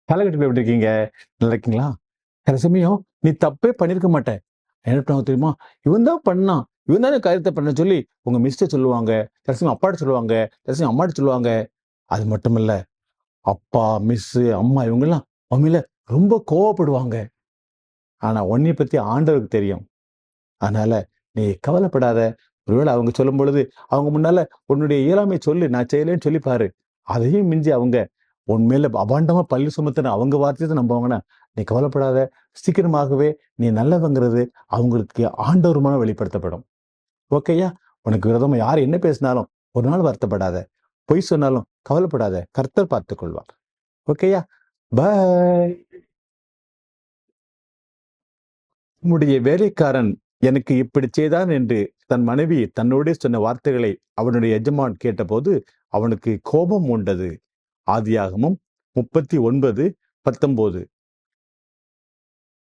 காலகட்டத்துல எப்படி இருக்கீங்க? நல்லா இருக்கீங்களா? சில சமயம் நீ தப்பே பண்ணியிருக்க மாட்ட. என்ன பண்ணுவாங்க தெரியுமா? இவன் தான் பண்ணான். இவன் தானே காரியத்த பண்ணான்னு சொல்லி உங்க மிஸ்ட்ட சொல்லுவாங்க. சில சமயம் அப்பாட்ட சொல்லுவாங்க. சில சமயம் அம்மாட்ட சொல்லுவாங்க. அது மட்டும் இல்ல. அப்பா, மிஸ்ஸு, அம்மா இவங்கலாம் உன் மேல ரொம்ப கோவப்படுவாங்க. ஆனா உன்னைய பத்தி ஆண்டவருக்கு தெரியும். அதனால நீ கவலைப்படாத. ஒருவேள அவங்க சொல்லும்பொழுது, அவங்க முன்னால உன்னுடைய இயலாமைய சொல்லு. நான் செய்யலேன்னு சொல்லி பாரு. அதையும் மிஞ்சி அவங்க உன் மேல அபாண்டமா பழி சுமத்துன அவங்க வார்த்தைய தான் நம்புவாங்கன்னா, நீ கவலைப்படாத. சீக்கிரமாகவே நீ நல்லவங்கிறது அவங்களுக்கு ஆண்டவர் மூலம் வெளிப்படுத்தப்படும். ஓகேயா? உனக்கு விரோதமா யார் என்ன பேசினாலும் ஒரு நாள் வருத்தப்படாத. பொய் சொன்னாலும் கவலைப்படாத. கர்த்தர் பார்த்துக் கொள்வார். ஓகேயா? பாய். உம்முடைய வேலைக்காரன் எனக்கு இப்படிச் செய்தான் என்று தன் மனைவி தன்னோடே சொன்ன வார்த்தைகளை அவனுடைய எஜமான் கேட்டபோது அவனுக்கு கோபம் உண்டது. ஆதியாகமம் 39:19